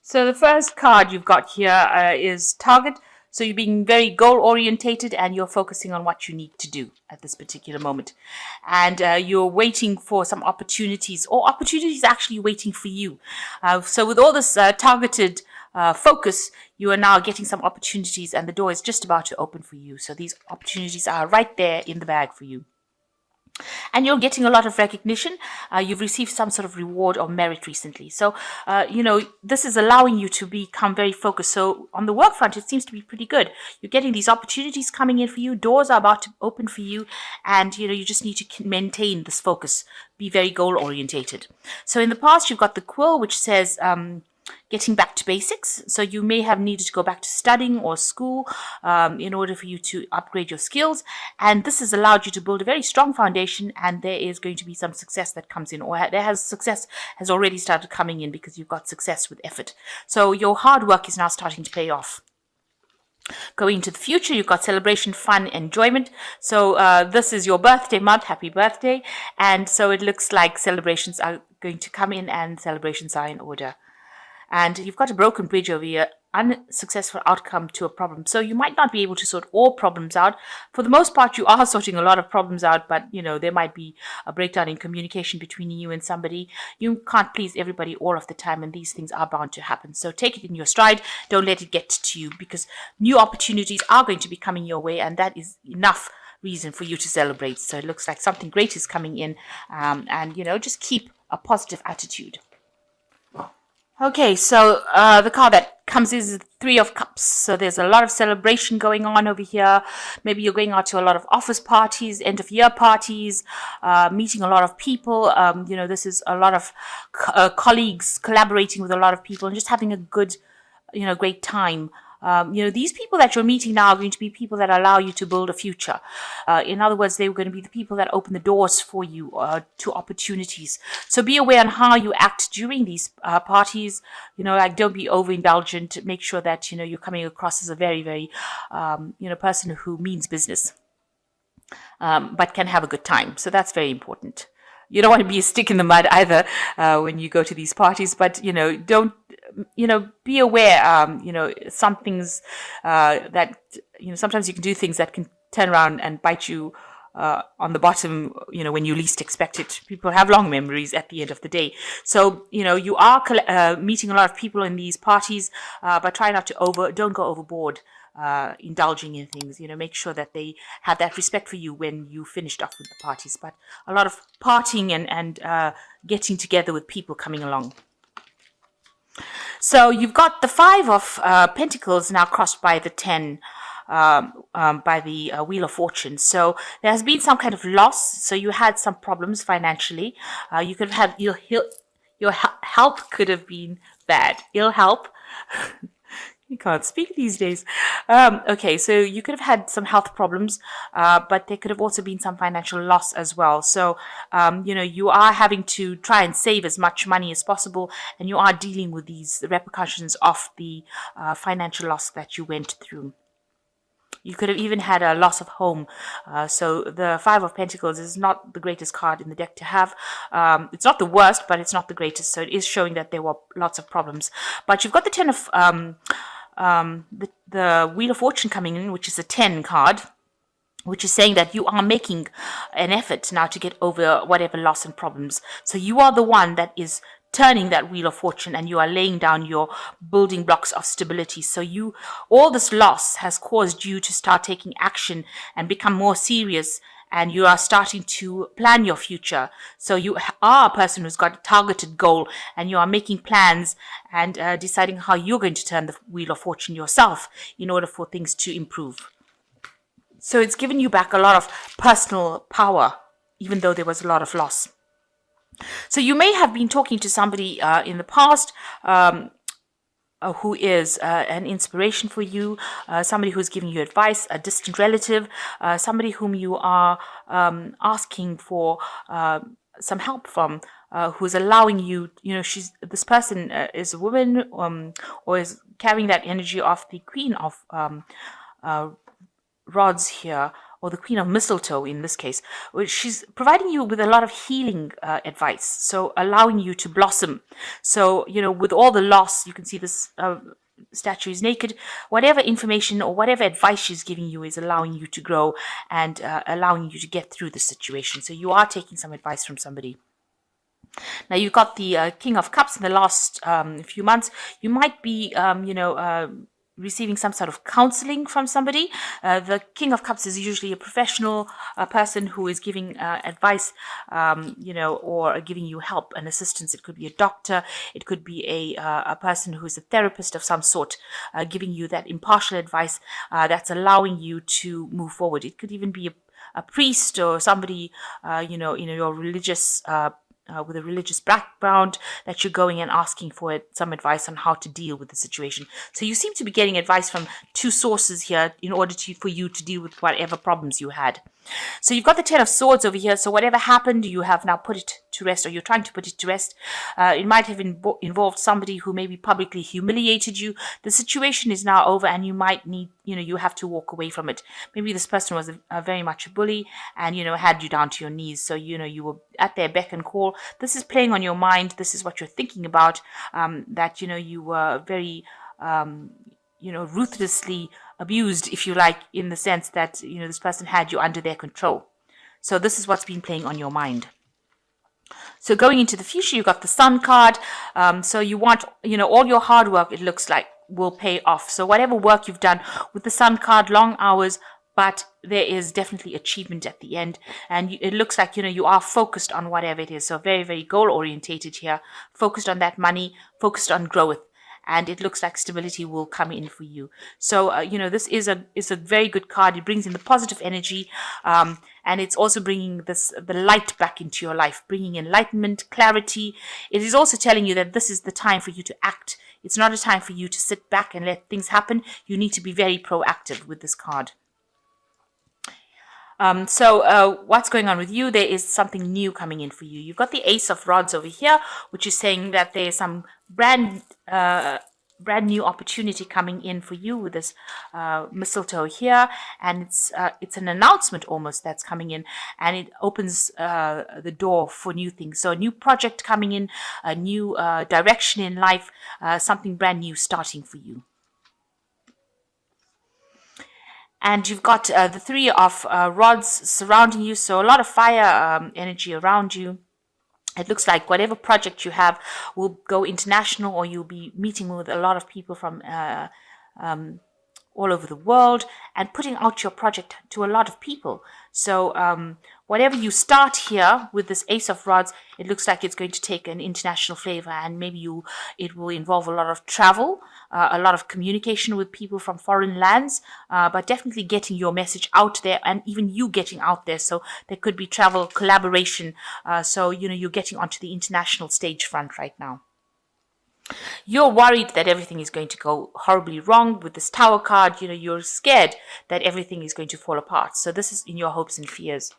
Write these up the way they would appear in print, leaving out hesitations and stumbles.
So the first card you've got here is target. So you're being very goal orientated and you're focusing on what you need to do at this particular moment. And you're waiting for some opportunities, or opportunities actually waiting for you. So with all this targeted focus, you are now getting some opportunities and the door is just about to open for you. So these opportunities are right there in the bag for you. And you're getting a lot of recognition. You've received some sort of reward or merit recently. So, this is allowing you to become very focused. So on the work front, it seems to be pretty good. You're getting these opportunities coming in for you. Doors are about to open for you. And, you just need to maintain this focus. Be very goal orientated. So in the past, you've got the quill, which says, getting back to basics. So you may have needed to go back to studying or school in order for you to upgrade your skills. And this has allowed you to build a very strong foundation, and there is going to be some success that comes in, or success has already started coming in because you've got success with effort. So your hard work is now starting to pay off. Going into the future, you've got celebration, fun, enjoyment. So this is your birthday month. Happy birthday. And so it looks like celebrations are going to come in and celebrations are in order. And you've got a broken bridge over here, unsuccessful outcome to a problem. So you might not be able to sort all problems out. For the most part, you are sorting a lot of problems out, but there might be a breakdown in communication between you and somebody. You can't please everybody all of the time, and these things are bound to happen. So take it in your stride. Don't let it get to you, because new opportunities are going to be coming your way, and that is enough reason for you to celebrate. So it looks like something great is coming in, and just keep a positive attitude. Okay, so the card that comes is the Three of Cups. So there's a lot of celebration going on over here. Maybe you're going out to a lot of office parties, end of year parties, meeting a lot of people. This is a lot of colleagues collaborating with a lot of people and just having a good, great time. These people that you're meeting now are going to be people that allow you to build a future. In other words, they're going to be the people that open the doors for you to opportunities. So be aware on how you act during these parties. Don't be overindulgent. Make sure that, you're coming across as a very, very, person who means business, but can have a good time. So that's very important. You don't want to be a stick in the mud either when you go to these parties, but, don't, be aware, some things that, sometimes you can do things that can turn around and bite you on the bottom, when you least expect it. People have long memories at the end of the day. So, you are meeting a lot of people in these parties, but try not to don't go overboard. Indulging in things, make sure that they have that respect for you when you finished off with the parties. But a lot of partying and getting together with people coming along. So you've got the Five of Pentacles now crossed by the 10, by the Wheel of Fortune. So there has been some kind of loss. So you had some problems financially. You could have had your health could have been bad. Ill health. You can't speak these days. Okay, so you could have had some health problems, but there could have also been some financial loss as well. So, you are having to try and save as much money as possible, and you are dealing with these repercussions of the financial loss that you went through. You could have even had a loss of home. So the Five of Pentacles is not the greatest card in the deck to have. It's not the worst, but it's not the greatest. So it is showing that there were lots of problems. But you've got the 10 of the Wheel of Fortune coming in, which is a 10 card, which is saying that you are making an effort now to get over whatever loss and problems. So you are the one that is turning that Wheel of Fortune, and you are laying down your building blocks of stability. So all this loss has caused you to start taking action and become more serious, and you are starting to plan your future. So you are a person who's got a targeted goal, and you are making plans and deciding how you're going to turn the Wheel of Fortune yourself in order for things to improve. So it's given you back a lot of personal power, even though there was a lot of loss. So you may have been talking to somebody in the past who is an inspiration for you, somebody who's giving you advice, a distant relative, somebody whom you are asking for some help from, who's allowing you, this person is a woman or is carrying that energy of the Queen of Rods here, or the Queen of Mistletoe in this case, which she's providing you with a lot of healing advice, so allowing you to blossom. So, with all the loss, you can see this statue is naked. Whatever information or whatever advice she's giving you is allowing you to grow and allowing you to get through the situation. So you are taking some advice from somebody. Now you've got the King of Cups in the last few months. You might be, receiving some sort of counseling from somebody. The King of Cups is usually a professional person who is giving advice, or giving you help and assistance. It could be a doctor. It could be a person who is a therapist of some sort, giving you that impartial advice that's allowing you to move forward. It could even be a priest or somebody, in your religious with a religious background, that you're going and asking for some advice on how to deal with the situation. So you seem to be getting advice from two sources here in order for you to deal with whatever problems you had. So you've got the Ten of Swords over here. So whatever happened, you have now put it to rest, or you're trying to put it to rest. It might have involved somebody who maybe publicly humiliated you. The situation is now over, and you might need, you have to walk away from it. Maybe this person was very much a bully and, had you down to your knees. So, you were at their beck and call. This is playing on your mind. This is what you're thinking about, that, you were very, ruthlessly abused, if you like, in the sense that, this person had you under their control. So this is what's been playing on your mind. So going into the future, you've got the Sun card. So you want, all your hard work, it looks like, will pay off. So whatever work you've done with the Sun card, long hours, but there is definitely achievement at the end. And it looks like, you are focused on whatever it is. So very, very goal orientated here, focused on that money, focused on growth. And it looks like stability will come in for you. So, this is a very good card. It brings in the positive energy, and it's also bringing the light back into your life, bringing enlightenment, clarity. It is also telling you that this is the time for you to act. It's not a time for you to sit back and let things happen. You need to be very proactive with this card. So what's going on with you? There is something new coming in for you. You've got the Ace of Rods over here, which is saying that there's some brand new opportunity coming in for you with this mistletoe here, and it's an announcement almost that's coming in, and it opens the door for new things. So a new project coming in, a new direction in life, something brand new starting for you. And you've got the Three of Rods surrounding you, so a lot of fire energy around you. It looks like whatever project you have will go international, or you'll be meeting with a lot of people from all over the world and putting out your project to a lot of people. So whatever you start here with this Ace of Rods, it looks like it's going to take an international flavor, and maybe it will involve a lot of travel, a lot of communication with people from foreign lands, but definitely getting your message out there, and even you getting out there. So there could be travel, collaboration. So, you're getting onto the international stage front right now. You're worried that everything is going to go horribly wrong with this Tower card. You're scared that everything is going to fall apart. So this is in your hopes and fears.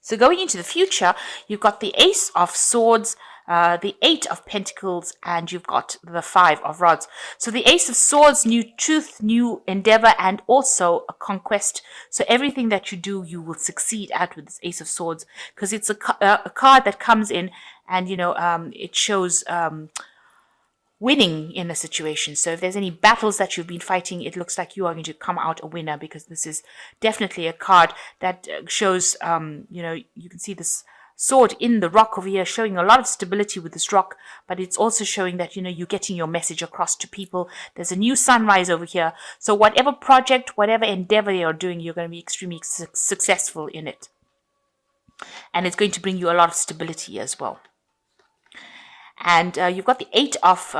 So going into the future, you've got the Ace of Swords, the Eight of Pentacles, and you've got the Five of Rods. So the Ace of Swords, new truth, new endeavor, and also a conquest. So everything that you do, you will succeed at with this Ace of Swords, because it's a card that comes in and, it shows winning in a situation. So if there's any battles that you've been fighting, it looks like you are going to come out a winner, because this is definitely a card that shows, you can see this sword in the rock over here, showing a lot of stability with this rock, but it's also showing that, you're getting your message across to people. There's a new sunrise over here. So whatever project, whatever endeavor you're doing, you're going to be extremely successful in it. And it's going to bring you a lot of stability as well. And you've got the Eight of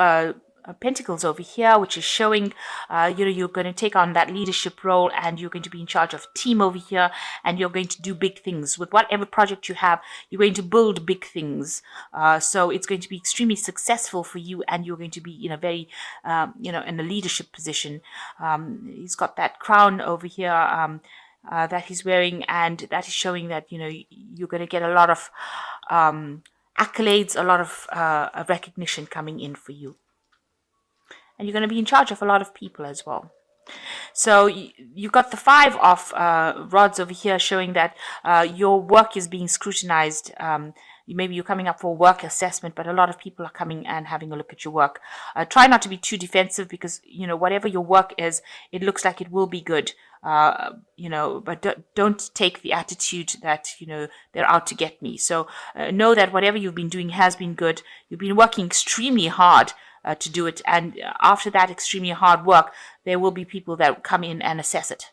Pentacles over here, which is showing, you're going to take on that leadership role, and you're going to be in charge of a team over here, and you're going to do big things. With whatever project you have, you're going to build big things. So it's going to be extremely successful for you, and you're going to be in a very, in a leadership position. He's got that crown over here that he's wearing, and that is showing that, you're going to get a lot of accolades, a lot of recognition coming in for you. And you're going to be in charge of a lot of people as well. So you got the five of rods over here, showing that your work is being scrutinized. Maybe you're coming up for a work assessment, but a lot of people are coming and having a look at your work. Try not to be too defensive, because whatever your work is, it looks like it will be good. But don't take the attitude that they're out to get me. So know that whatever you've been doing has been good. You've been working extremely hard to do it, and after that extremely hard work, there will be people that come in and assess it.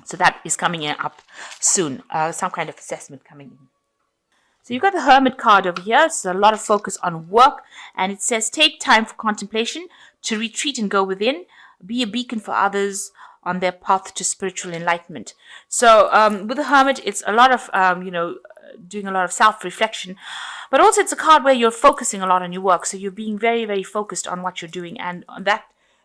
So that is coming in up soon. Some kind of assessment coming in. So you've got the Hermit card over here. So a lot of focus on work, and it says take time for contemplation, to retreat and go within, be a beacon for others on their path to spiritual enlightenment. So with the Hermit, it's a lot of doing a lot of self-reflection, but also it's a card where you're focusing a lot on your work. So you're being very, very focused on what you're doing, and on that,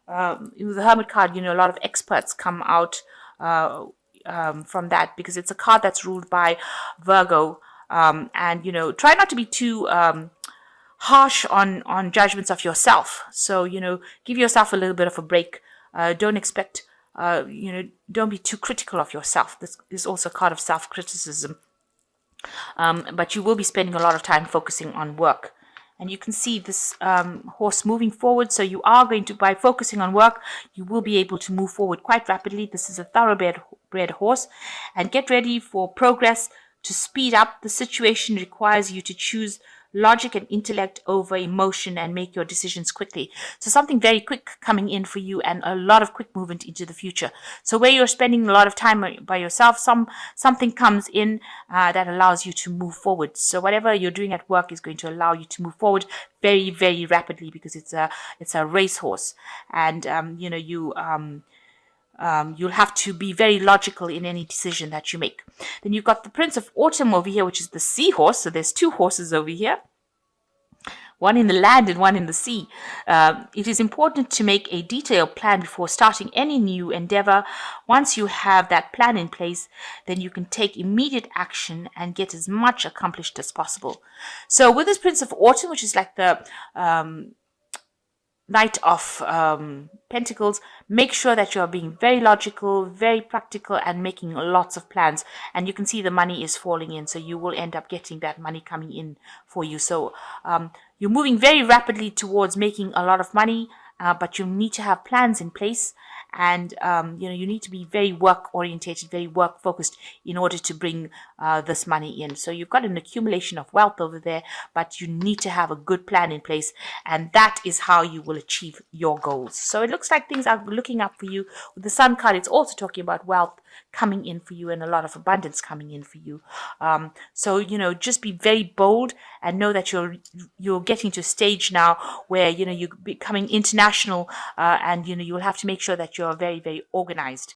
with the Hermit card, a lot of experts come out from that, because it's a card that's ruled by Virgo. And try not to be too harsh on judgments of yourself. So give yourself a little bit of a break. Don't expect don't be too critical of yourself. This is also a card of self-criticism. But you will be spending a lot of time focusing on work. And you can see this horse moving forward. So you are going to, by focusing on work, you will be able to move forward quite rapidly. This is a thoroughbred horse. And get ready for progress. To speed up, the situation requires you to choose logic and intellect over emotion and make your decisions quickly. So something very quick coming in for you, and a lot of quick movement into the future. So where you're spending a lot of time by yourself, something comes in that allows you to move forward. So whatever you're doing at work is going to allow you to move forward very, very rapidly, because it's a racehorse, and you'll have to be very logical in any decision that you make. Then you've got the Prince of Autumn over here, which is the seahorse. So there's two horses over here, one in the land and one in the sea. It is important to make a detailed plan before starting any new endeavor. Once you have that plan in place, then you can take immediate action and get as much accomplished as possible. So with this Prince of Autumn, which is like the Knight of Pentacles, make sure that you're being very logical, very practical, and making lots of plans. And you can see the money is falling in, so you will end up getting that money coming in for you. So you're moving very rapidly towards making a lot of money, but you need to have plans in place. And you need to be very work orientated, very work focused in order to bring this money in. So you've got an accumulation of wealth over there, but you need to have a good plan in place, and that is how you will achieve your goals. So it looks like things are looking up for you. With the Sun card, it's also talking about wealth coming in for you and a lot of abundance coming in for you. So just be very bold, and know that you're getting to a stage now where you're becoming international, and you'll have to make sure that you're very, very organized.